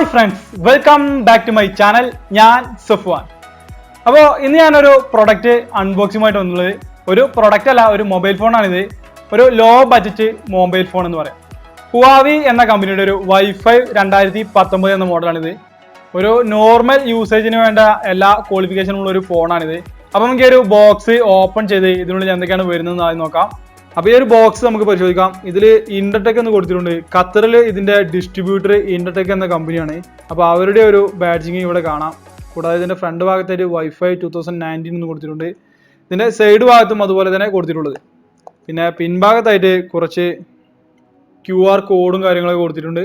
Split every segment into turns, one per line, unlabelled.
Hi friends, welcome back to my channel. ഞാൻ സഫ്വാൻ. അപ്പോൾ ഇന്ന് ഞാനൊരു പ്രൊഡക്റ്റ് അൺബോക്സിങ്ങുമായിട്ട് വന്നുള്ളത് ഒരു പ്രൊഡക്റ്റ് അല്ല, ഒരു മൊബൈൽ ഫോണാണിത്. ഒരു ലോ ബഡ്ജറ്റ് മൊബൈൽ ഫോൺ എന്ന് പറയാം. ഹുവാവി എന്ന കമ്പനിയുടെ ഒരു വൈഫൈ 2019 എന്ന മോഡലാണിത്. ഒരു നോർമൽ യൂസേജിന് വേണ്ട എല്ലാ ക്വാളിഫിക്കേഷനും ഉള്ള ഒരു ഫോണാണിത്. അപ്പോൾ നമുക്ക് ഒരു ബോക്സ് ഓപ്പൺ ചെയ്ത് ഇതിനുള്ളിൽ എന്തൊക്കെയാണ് വരുന്നതെന്ന് ആദ്യം നോക്കാം. അപ്പോൾ ഈ ഒരു ബോക്സ് നമുക്ക് പരിശോധിക്കാം. ഇതിൽ ഇൻഡർടെക് എന്ന് കൊടുത്തിട്ടുണ്ട്. ഖത്തറിൽ ഇതിന്റെ ഡിസ്ട്രിബ്യൂട്ടർ ഇൻഡർടെക് എന്ന കമ്പനിയാണ്. അപ്പോൾ അവരുടെ ഒരു ബാഡ്ജിങ് ഇവിടെ കാണാം. കൂടാതെ ഇതിന്റെ ഫ്രണ്ട് ഭാഗത്തായിട്ട് വൈഫൈ 2019 എന്ന് കൊടുത്തിട്ടുണ്ട്. ഇതിന്റെ സൈഡ് ഭാഗത്തും അതുപോലെ തന്നെ കൊടുത്തിട്ടുള്ളത്. പിന്നെ പിൻഭാഗത്തായിട്ട് കുറച്ച് QR കോഡും കാര്യങ്ങളൊക്കെ കൊടുത്തിട്ടുണ്ട്.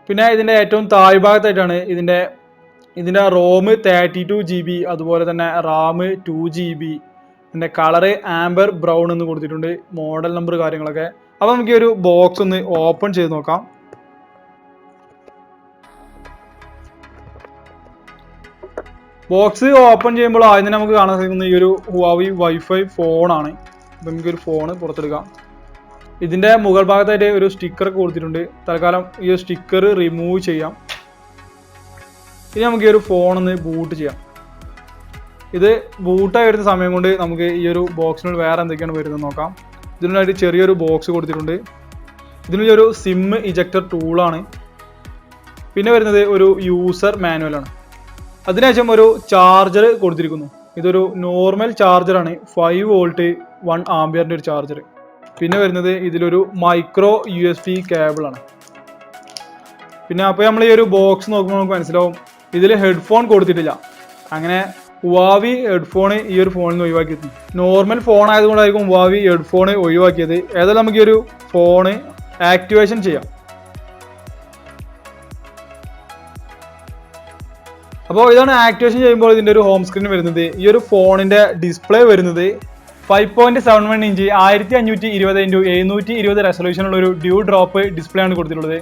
പിന്നെ ഇതിന്റെ ഏറ്റവും താഴ്ഭാഗത്തായിട്ടാണ് ഇതിന്റെ റോം 32 GB, അതുപോലെ തന്നെ റാം 2 GB, ഇതിന്റെ കളറ് ആംബർ ബ്രൗൺ എന്ന് കൊടുത്തിട്ടുണ്ട്, മോഡൽ നമ്പർ കാര്യങ്ങളൊക്കെ. അപ്പൊ നമുക്ക് ഈ ഒരു ബോക്സ് ഒന്ന് ഓപ്പൺ ചെയ്ത് നോക്കാം. ബോക്സ് ഓപ്പൺ ചെയ്യുമ്പോൾ ആദ്യം തന്നെ നമുക്ക് കാണാൻ സാധിക്കുന്ന ഈ ഒരു ഹുവാവി വൈഫൈ ഫോണാണ്. അപ്പൊ നമുക്കൊരു ഫോണ് പുറത്തെടുക്കാം. ഇതിന്റെ മുകൾ ഭാഗത്തായിട്ട് ഒരു സ്റ്റിക്കർ ഒക്കെ കൊടുത്തിട്ടുണ്ട്. തൽക്കാലം ഈ ഒരു സ്റ്റിക്കർ റിമൂവ് ചെയ്യാം. ഇനി നമുക്ക് ഈ ഒരു ഫോൺ ഒന്ന് ബൂട്ട് ചെയ്യാം. ഇത് ബൂട്ടായി വരുന്ന സമയം കൊണ്ട് നമുക്ക് ഈ ഒരു ബോക്സിനുള്ളിൽ വേറെ എന്തൊക്കെയാണ് വരുന്നത് നോക്കാം. ഇതിനായിട്ട് ചെറിയൊരു ബോക്സ് കൊടുത്തിട്ടുണ്ട്. ഇതിനുള്ളൊരു സിം ഇജക്ടർ ടൂളാണ്. പിന്നെ വരുന്നത് ഒരു യൂസർ മാനുവലാണ്. അതിനുശേഷം ഒരു ചാർജർ കൊടുത്തിരിക്കുന്നു. ഇതൊരു നോർമൽ ചാർജറാണ്, 5 വോൾട്ട് 1 ആംപിയറിന്റെ ഒരു ചാർജർ. പിന്നെ വരുന്നത് ഇതിലൊരു മൈക്രോ USB കേബിളാണ്. പിന്നെ അപ്പോൾ നമ്മൾ ഈ ഒരു ബോക്സ് നോക്കുമ്പോൾ നമുക്ക് മനസ്സിലാവും ഇതിൽ ഹെഡ്ഫോൺ കൊടുത്തിട്ടില്ല. അങ്ങനെ ഹുവാവി ഹെഡ്ഫോൺ ഈ ഒരു ഫോണിൽ നിന്ന് ഒഴിവാക്കിയത്. നോർമൽ ഫോൺ ആയതുകൊണ്ടായിരിക്കും ഹുവാവി ഹെഡ്ഫോൺ ഒഴിവാക്കിയത്. ഏതായാലും നമുക്ക് ഈ ഒരു ഫോണ് ആക്ടിവേഷൻ ചെയ്യാം. അപ്പോൾ ഇതാണ് ആക്ടിവേഷൻ ചെയ്യുമ്പോൾ ഇതിൻ്റെ ഒരു ഹോം സ്ക്രീൻ വരുന്നത്. ഈ ഒരു ഫോണിന്റെ ഡിസ്പ്ലേ വരുന്നത് 5.71 ഇഞ്ച് 1520x720 റെസൊല്യൂഷനുള്ള ഒരു ഡ്യൂ ഡ്രോപ്പ് ഡിസ്പ്ലേ ആണ് കൊടുത്തിട്ടുള്ളത്.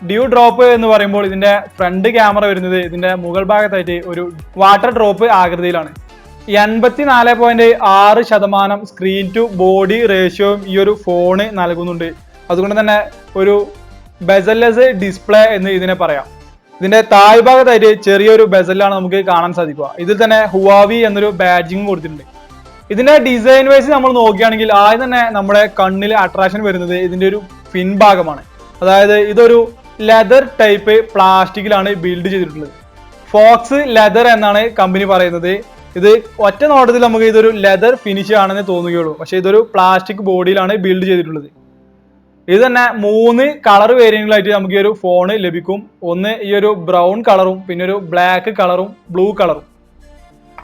ഡ്യൂ ഡ്രോപ്പ് എന്ന് പറയുമ്പോൾ ഇതിന്റെ ഫ്രണ്ട് ക്യാമറ വരുന്നത് ഇതിന്റെ മുകൾ ഭാഗത്തായിട്ട് ഒരു വാട്ടർ ഡ്രോപ്പ് ആകൃതിയിലാണ്. 84.6% സ്ക്രീൻ ടു ബോഡി റേഷ്യോയും ഈ ഒരു ഫോണ് നൽകുന്നുണ്ട്. അതുകൊണ്ട് തന്നെ ഒരു ബെസൽലെസ് ഡിസ്പ്ലേ എന്ന് ഇതിനെ പറയാം. ഇതിന്റെ താഴ്ഭാഗത്തായിട്ട് ചെറിയൊരു ബെസലാണ് നമുക്ക് കാണാൻ സാധിക്കുക. ഇതിൽ തന്നെ ഹുവാവി എന്നൊരു ബാഡ്ജിങ് കൊടുത്തിട്ടുണ്ട്. ഇതിന്റെ ഡിസൈൻ വൈസ് നമ്മൾ നോക്കുകയാണെങ്കിൽ ആദ്യം തന്നെ നമ്മുടെ കണ്ണിൽ അട്രാക്ഷൻ വരുന്നത് ഇതിന്റെ ഒരു പിൻഭാഗമാണ്. അതായത് ഇതൊരു ലെതർ ടൈപ്പ് പ്ലാസ്റ്റിക്കിലാണ് ബിൽഡ് ചെയ്തിട്ടുള്ളത്. ഫോക്സ് ലെതർ എന്നാണ് കമ്പനി പറയുന്നത്. ഇത് ഒറ്റ നോട്ടത്തിൽ നമുക്ക് ഇതൊരു ലെതർ ഫിനിഷ് ആണെന്ന് തോന്നുകയുള്ളൂ, പക്ഷെ ഇതൊരു പ്ലാസ്റ്റിക് ബോഡിയിലാണ് ബിൽഡ് ചെയ്തിട്ടുള്ളത്. ഇത് തന്നെ 3 കളർ വേരിയന്റുകളായിട്ട് നമുക്ക് ഈ ഒരു ഫോണ് ലഭിക്കും. ഒന്ന് ഈ ഒരു ബ്രൗൺ കളറും, പിന്നെ ഒരു ബ്ലാക്ക് കളറും, ബ്ലൂ കളറും.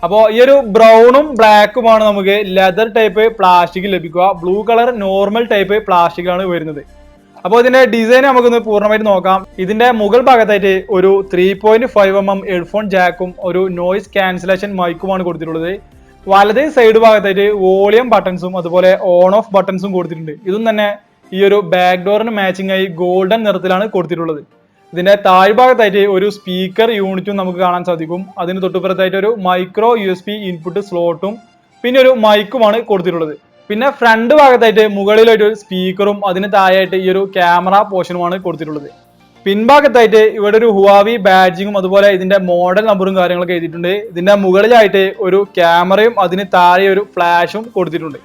അപ്പോൾ ഈ ഒരു ബ്രൗണും ബ്ലാക്കുമാണ് നമുക്ക് ലെതർ ടൈപ്പ് പ്ലാസ്റ്റിക് ലഭിക്കുക. ബ്ലൂ കളർ നോർമൽ ടൈപ്പ് പ്ലാസ്റ്റിക്കാണ് വരുന്നത്. അപ്പോൾ ഇതിന്റെ ഡിസൈൻ നമുക്കൊന്ന് പൂർണ്ണമായിട്ട് നോക്കാം. ഇതിന്റെ മുകൾ ഭാഗത്തായിട്ട് ഒരു 3.5 mm ഹെഡ്ഫോൺ ജാക്കും ഒരു നോയിസ് ക്യാൻസലേഷൻ മൈക്കുമാണ് കൊടുത്തിട്ടുള്ളത്. വലത് സൈഡ് ഭാഗത്തായിട്ട് വോളിയം ബട്ടൺസും അതുപോലെ ഓൺ ഓഫ് ബട്ടൺസും കൊടുത്തിട്ടുണ്ട്. ഇതും തന്നെ ഈ ഒരു ബാക്ക് ഡോറിന് മാച്ചിങ് ആയി ഗോൾഡൻ നിറത്തിലാണ് കൊടുത്തിട്ടുള്ളത്. ഇതിന്റെ താഴ്ഭാഗത്തായിട്ട് ഒരു സ്പീക്കർ യൂണിറ്റും നമുക്ക് കാണാൻ സാധിക്കും. അതിന് തൊട്ടുപുറത്തായിട്ട് ഒരു മൈക്രോ USB ഇൻപുട്ട് സ്ലോട്ടും പിന്നെ ഒരു മൈക്കുമാണ് കൊടുത്തിട്ടുള്ളത്. പിന്നെ ഫ്രണ്ട് ഭാഗത്തായിട്ട് മുകളിലായിട്ട് ഒരു സ്പീക്കറും അതിന് താഴെയായിട്ട് ഈ ഒരു ക്യാമറ പോർഷനുമാണ് കൊടുത്തിട്ടുള്ളത്. പിൻഭാഗത്തായിട്ട് ഇവിടെ ഒരു ഹുവാവി ബാഡ്ജിങ്ങും അതുപോലെ ഇതിന്റെ മോഡൽ നമ്പറും കാര്യങ്ങളൊക്കെ എഴുതിയിട്ടുണ്ട്. ഇതിന്റെ മുകളിലായിട്ട് ഒരു ക്യാമറയും അതിന് താഴെ ഒരു ഫ്ലാഷും കൊടുത്തിട്ടുണ്ട്.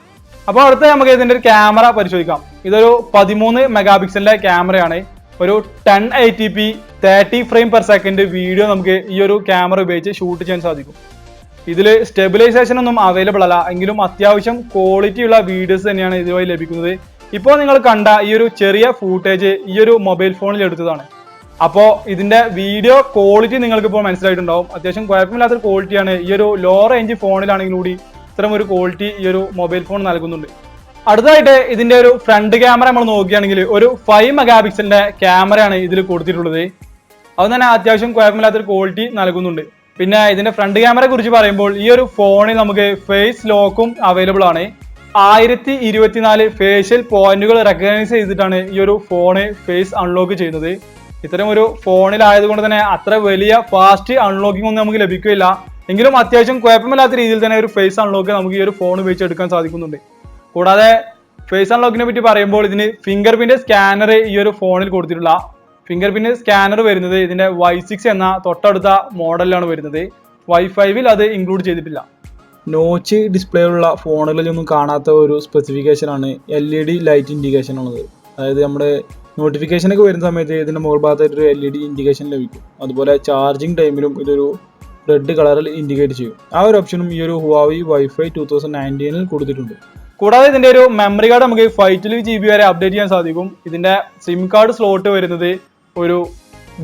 അപ്പോൾ അടുത്ത നമുക്ക് ഇതിന്റെ ഒരു ക്യാമറ പരിശോധിക്കാം. ഇതൊരു 13 മെഗാപിക്സലിന്റെ ക്യാമറയാണ്. ഒരു 1080p 30 frame per second video നമുക്ക് ഈ ഒരു ക്യാമറ ഉപയോഗിച്ച് ഷൂട്ട് ചെയ്യാൻ സാധിക്കും. ഇതിൽ സ്റ്റെബിലൈസേഷൻ ഒന്നും അവൈലബിൾ അല്ല, എങ്കിലും അത്യാവശ്യം ക്വാളിറ്റി ഉള്ള വീഡിയോസ് തന്നെയാണ് ഇതുവഴി ലഭിക്കുന്നത്. ഇപ്പോൾ നിങ്ങൾ കണ്ട ഈ ഒരു ചെറിയ ഫൂട്ടേജ് ഈ ഒരു മൊബൈൽ ഫോണിൽ എടുത്തതാണ്. അപ്പോൾ ഇതിന്റെ വീഡിയോ ക്വാളിറ്റി നിങ്ങൾക്ക് ഇപ്പോൾ മനസ്സിലായിട്ടുണ്ടാവും. അത്യാവശ്യം കുഴപ്പമില്ലാത്തൊരു ക്വാളിറ്റിയാണ്. ഈ ഒരു ലോ റേഞ്ച് ഫോണിലാണെങ്കിൽ കൂടി ഇത്തരം ഒരു ക്വാളിറ്റി ഈ ഒരു മൊബൈൽ ഫോൺ നൽകുന്നുണ്ട്. അടുത്തതായിട്ട് ഇതിന്റെ ഒരു ഫ്രണ്ട് ക്യാമറ നമ്മൾ നോക്കുകയാണെങ്കിൽ ഒരു 5 മെഗാപിക്സലിന്റെ ക്യാമറയാണ് ഇതിൽ കൊടുത്തിട്ടുള്ളത്. അത് തന്നെ അത്യാവശ്യം കുഴപ്പമില്ലാത്തൊരു ക്വാളിറ്റി നൽകുന്നുണ്ട്. പിന്നെ ഇതിന്റെ ഫ്രണ്ട് ക്യാമറയെ കുറിച്ച് പറയുമ്പോൾ ഈ ഒരു ഫോണിൽ നമുക്ക് ഫേസ് ലോക്കും അവൈലബിൾ ആണ്. 1024 ഫേഷ്യൽ പോയിന്റുകൾ റെക്കഗ്നൈസ് ചെയ്തിട്ടാണ് ഈ ഒരു ഫോണ് ഫേസ് അൺലോക്ക് ചെയ്യുന്നത്. ഇത്തരം ഒരു ഫോണിലായതുകൊണ്ട് തന്നെ അത്ര വലിയ ഫാസ്റ്റ് അൺലോക്കിംഗ് ഒന്നും നമുക്ക് ലഭിക്കില്ല, എങ്കിലും അത്യാവശ്യം കുഴപ്പമില്ലാത്ത രീതിയിൽ തന്നെ ഒരു ഫേസ് അൺലോക്ക് നമുക്ക് ഈ ഒരു ഫോൺ ഉപയോഗിച്ച് എടുക്കാൻ സാധിക്കുന്നുണ്ട്. കൂടാതെ ഫേസ് അൺലോക്കിനെ പറ്റി പറയുമ്പോൾ ഇതിന് ഫിംഗർ പ്രിന്റ് സ്കാനർ ഈ ഒരു ഫോണിൽ കൊടുത്തിട്ടില്ല. ഫിംഗർ പ്രിന്റ് സ്കാനർ വരുന്നത് ഇതിന്റെ Y6 എന്ന തൊട്ടടുത്ത മോഡലിലാണ് വരുന്നത്. Y5 അത് ഇൻക്ലൂഡ് ചെയ്തിട്ടില്ല. നോച്ച് ഡിസ്പ്ലേ ഉള്ള ഫോണുകളിലൊന്നും കാണാത്ത ഒരു സ്പെസിഫിക്കേഷനാണ് LED ലൈറ്റ് ഇൻഡിക്കേഷൻ ഉള്ളത്. അതായത് നമ്മുടെ നോട്ടിഫിക്കേഷനൊക്കെ വരുന്ന സമയത്ത് ഇതിൻ്റെ മുകൾ ഭാഗത്തായിട്ട് ഒരു LED ഇൻഡിക്കേഷൻ ലഭിക്കും. അതുപോലെ ചാർജിങ് ടൈമിലും ഇതൊരു റെഡ് കളറിൽ ഇൻഡിക്കേറ്റ് ചെയ്യും. ആ ഒരു ഓപ്ഷനും ഈ ഒരു Huawei Wi-Fi 2019 കൊടുത്തിട്ടുണ്ട്. കൂടാതെ ഇതിന്റെ ഒരു മെമ്മറി കാർഡ് നമുക്ക് 512 GB വരെ അപ്ഡേറ്റ് ചെയ്യാൻ സാധിക്കും. ഇതിന്റെ സിം കാർഡ് സ്ലോട്ട് വരുന്നത് ഒരു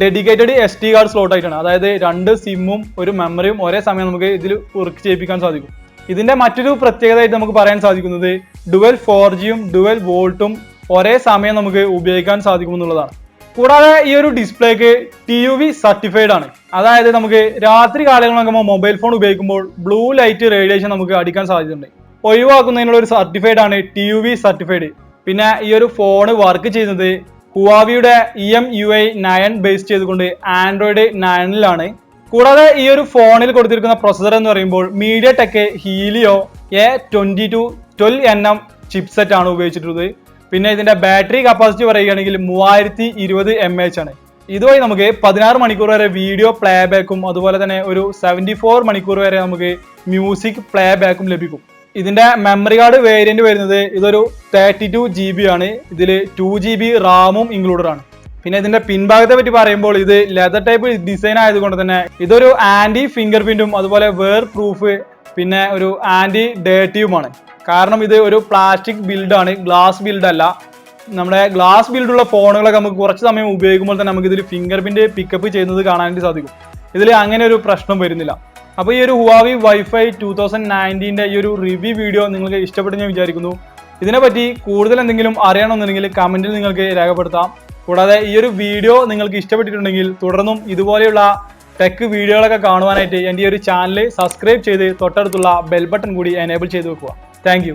ഡെഡിക്കേറ്റഡ് SD കാർഡ് സ്ലോട്ട് ആയിട്ടാണ്. അതായത് 2 സിമ്മും ഒരു മെമ്മറിയും ഒരേ സമയം നമുക്ക് ഇതിൽ വർക്ക് ചെയ്യിപ്പിക്കാൻ സാധിക്കും. ഇതിന്റെ മറ്റൊരു പ്രത്യേകതയായിട്ട് നമുക്ക് പറയാൻ സാധിക്കുന്നത് ഡുവൽ 4Gയും ഡുവൽ വോൾട്ടും ഒരേ സമയം നമുക്ക് ഉപയോഗിക്കാൻ സാധിക്കും എന്നുള്ളതാണ്. കൂടാതെ ഈ ഒരു ഡിസ്പ്ലേക്ക് TUV സർട്ടിഫൈഡ് ആണ്. അതായത് നമുക്ക് രാത്രി കാലങ്ങളിലൊക്കെ മൊബൈൽ ഫോൺ ഉപയോഗിക്കുമ്പോൾ ബ്ലൂ ലൈറ്റ് റേഡിയേഷൻ നമുക്ക് അടിക്കാൻ സാധ്യതയുണ്ട്. ഒഴിവാക്കുന്നതിനുള്ള ഒരു സർട്ടിഫൈഡ് ആണ് TUV സർട്ടിഫൈഡ്. പിന്നെ ഈ ഒരു ഫോൺ വർക്ക് ചെയ്യുന്നത് ഹുവാവിയുടെ EMUI 9 ബേസ് ചെയ്തുകൊണ്ട് ആൻഡ്രോയിഡ് 9 കൂടാതെ ഈ ഒരു ഫോണിൽ കൊടുത്തിരിക്കുന്ന പ്രൊസസർ എന്ന് പറയുമ്പോൾ MediaTek Helio A22 12nm chipset ആണ് ഉപയോഗിച്ചിട്ടുള്ളത്. പിന്നെ ഇതിന്റെ ബാറ്ററി കപ്പാസിറ്റി പറയുകയാണെങ്കിൽ 3020 mAh ആണ്. ഇതുവഴി നമുക്ക് 16 മണിക്കൂർ വരെ വീഡിയോ പ്ലേ ബാക്കും അതുപോലെ തന്നെ ഒരു 74 മണിക്കൂർ വരെ നമുക്ക് മ്യൂസിക് പ്ലേ ബാക്കും ലഭിക്കും. ഇതിന്റെ മെമ്മറി കാർഡ് വേരിയന്റ് വരുന്നത് ഇതൊരു 32 GB ആണ്. ഇതിൽ 2 GB റാമും ഇൻക്ലൂഡഡ് ആണ്. പിന്നെ ഇതിന്റെ പിൻഭാഗത്തെ പറ്റി പറയുമ്പോൾ ഇത് ലെതർ ടൈപ്പ് ഡിസൈൻ ആയതുകൊണ്ട് തന്നെ ഇതൊരു ആന്റി ഫിംഗർ പ്രിന്റും അതുപോലെ വേർ പ്രൂഫ് പിന്നെ ഒരു ആന്റി ഡേർട്ടിയുമാണ്. കാരണം ഇത് ഒരു പ്ലാസ്റ്റിക് ബിൽഡാണ്, ഗ്ലാസ് ബിൽഡ് അല്ല. നമ്മുടെ ഗ്ലാസ് ബിൽഡുള്ള ഫോണുകളൊക്കെ നമുക്ക് കുറച്ച് സമയം ഉപയോഗിക്കുമ്പോൾ തന്നെ നമുക്ക് ഇതിൽ ഫിംഗർ പ്രിന്റ് പിക്കപ്പ് ചെയ്യുന്നത് കാണാനായിട്ട് സാധിക്കും. ഇതിൽ അങ്ങനെ ഒരു പ്രശ്നം വരുന്നില്ല. അപ്പോൾ ഈ ഒരു Huawei Wi-Fi 2019 ഈ ഒരു റിവ്യൂ വീഡിയോ നിങ്ങൾക്ക് ഇഷ്ടപ്പെട്ടു ഞാൻ വിചാരിക്കുന്നു. ഇതിനെപ്പറ്റി കൂടുതൽ എന്തെങ്കിലും അറിയണമെന്നുണ്ടെങ്കിൽ കമന്റിൽ നിങ്ങൾക്ക് രേഖപ്പെടുത്താം. കൂടാതെ ഈ ഒരു വീഡിയോ നിങ്ങൾക്ക് ഇഷ്ടപ്പെട്ടിട്ടുണ്ടെങ്കിൽ തുടർന്നും ഇതുപോലെയുള്ള ടെക് വീഡിയോകളൊക്കെ കാണുവാനായിട്ട് എൻ്റെ ഈ ഒരു ചാനൽ സബ്സ്ക്രൈബ് ചെയ്ത് തൊട്ടടുത്തുള്ള ബെൽ ബട്ടൺ കൂടി എനേബിൾ ചെയ്ത് വെക്കുക. താങ്ക്